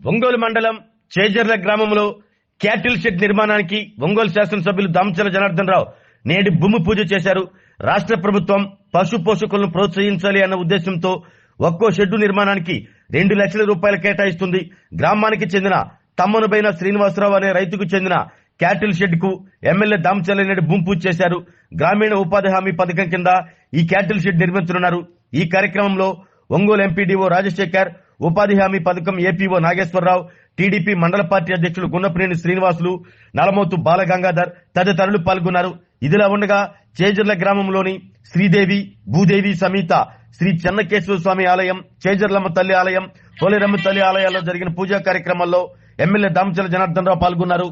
ఒంగోలు మండలం చేజర్ల గ్రామంలో cattle shed నిర్మాణానికి ఒంగోలు శాసనసభ్యులు దామచర్ల జనార్దన్ రావు నేడు భూమి పూజ చేశారు. రాష్ట్ర ప్రభుత్వం పశు పోషకులను ప్రోత్సహించాలి అన్న ఉద్దేశంతో ఒక్కో షెడ్డు నిర్మాణానికి 2 లక్షల రూపాయలు కేటాయిస్తుంది. గ్రామానికి చెందిన తమ్మనుబైన శ్రీనివాసరావు అనే రైతుకు చెందిన క్యాటిల్ షెడ్ కు ఎమ్మెల్యే దామచర్ల నేడు భూమి పూజ చేశారు. గ్రామీణ ఉపాధి హామీ పథకం కింద ఈ క్యాటిల్ షెడ్ నిర్మించనున్నారు. ఈ కార్యక్రమంలో ఒంగోలు ఎంపీడీఓ రాజశేఖర్, ఉపాధి హామీ పథకం ఏపీఓ నాగేశ్వరరావు, టీడీపీ మండల పార్టీ అధ్యక్షులు గున్నప్రేని శ్రీనివాసులు, నలమోతు బాలగంగాధర్ తదితరులు పాల్గొన్నారు. ఇదిలా ఉండగా చేజర్ల గ్రామంలోని శ్రీదేవి, భూదేవి సమేత శ్రీ చెన్నకేశ్వర స్వామి ఆలయం, చేజర్లమ్మ తల్లి ఆలయం, పోలేరమ్మ తల్లి ఆలయాల్లో జరిగిన పూజా కార్యక్రమాల్లో ఎమ్మెల్యే దామచర్ల జనార్దన్ రావు పాల్గొన్నారు.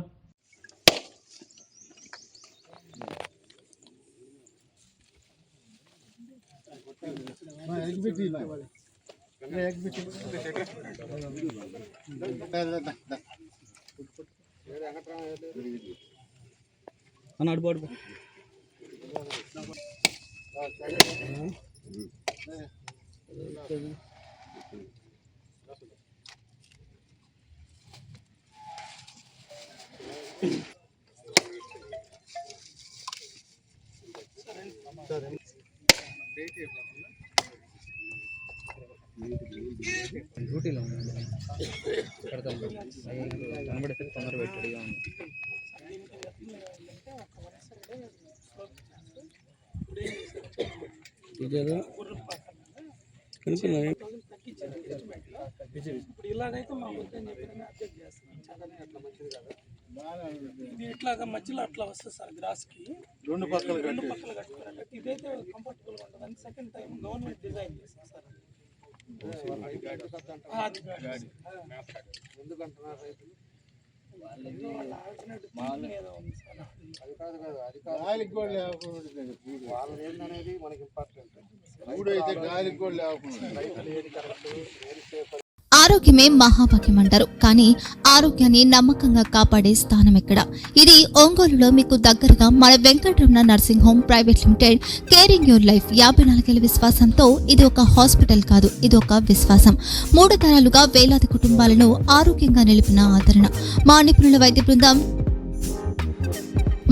డ్యూటీలో కనబడితే తొందర పెట్టడిగా ఉంది. ఇప్పుడు ఇలాగైతే మా వద్దని చెప్పి అబ్జెక్ట్ చేస్తున్నాం. చాలా అట్లా మంచిది కదా, ఇది ఇట్లాగా మధ్యలో అట్లా వస్తుంది సార్. గ్రాస్ కి రెండు పక్కలు కట్టుకోవాలి. ఇదైతే కంఫర్టబుల్ గా ఉంటుంది. సెకండ్ టైం గవర్నమెంట్ డిజైన్ చేసింది సార్. ఎందుకంటున్నారు రైతులు వాళ్ళ ఏందనేది మనకి ఇంపార్టెంట్. ఆరోగ్యమే మహాభాగ్యం అంటారు, కానీ ఆరోగ్యాన్ని నమ్మకంగా కాపాడే స్థానం ఎక్కడ? ఇది ఒంగోలులో మీకు దగ్గరగా మన Venkataramana nursing home private limited. Caring your life 54 ఏళ్ల విశ్వాసంతో ఇది ఒక హాస్పిటల్ కాదు, ఇది ఒక విశ్వాసం. 3 తరాలుగా వేలాది కుటుంబాలను ఆరోగ్యంగా నిలిపిన ఆదరణ. మా నిపుణుల వైద్య బృందం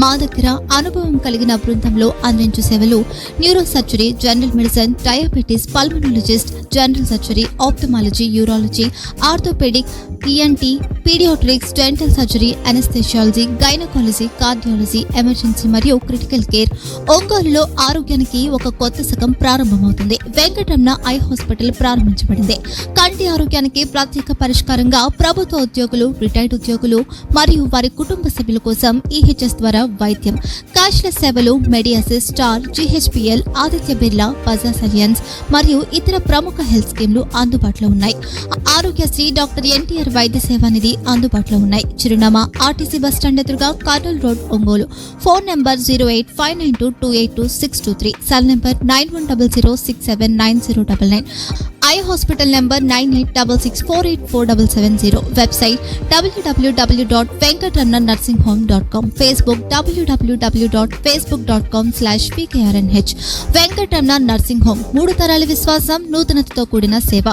మా దగ్గర అనుభవం కలిగిన బృందంలో అందించే సేవలు neuro surgery, general medicine, diabetes, pulmonologist, general surgery, ophthalmology, urology, orthopaedic, ENT, paediatrics, dental surgery, anaesthesiology, gynaecology, cardiology, emergency మరియు క్రిటికల్ కేర్. ఒంగోలులో ఆరోగ్యానికి ఒక కొత్త శకం ప్రారంభమవుతుంది. వెంకటరమణ ఐ హాస్పిటల్ ప్రారంభించబడింది. కంటి ఆరోగ్యానికి ప్రత్యేక పరిష్కారంగా ప్రభుత్వ ఉద్యోగులు, రిటైర్డ్ ఉద్యోగులు మరియు వారి కుటుంబ సభ్యుల కోసం ఈహెచ్ఎస్ ద్వారా వైద్యం, క్యాష్లెస్ సేవలు, మెడియాసిస్, స్టార్, జీహెచ్పీఎల్, ఆదిత్య బిర్లా, బజాజ్ అలియన్స్ మరియు ఇతర ప్రముఖ హెల్త్ స్కీమ్లు అందుబాటులో ఉన్నాయి. ఆరోగ్యశ్రీ, డాక్టర్ ఎన్టీఆర్ వైద్య సేవానిధి అందుబాటులో ఉన్నాయి. చిరునామా ఆర్టీసీ బస్టాండ్ ఎదురుగా, Kurnool road, Ongole. Phone number 08592282623, cell number 9100679099, eye hospital number 9866484770, website www.venkatramanarsinghome.com, Facebook www.facebook.com/pkrnh. Venkataramana nursing home, 3 తరాల విశ్వాసం, నూతనతతో కూడిన సేవ.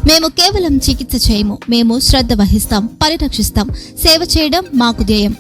మేము కేవలం చికిత్స చేయము, మేము శ్రద్ధ వహిస్తాం, పరిరక్షిస్తాం. సేవ చేయడం మాకు ధ్యేయం.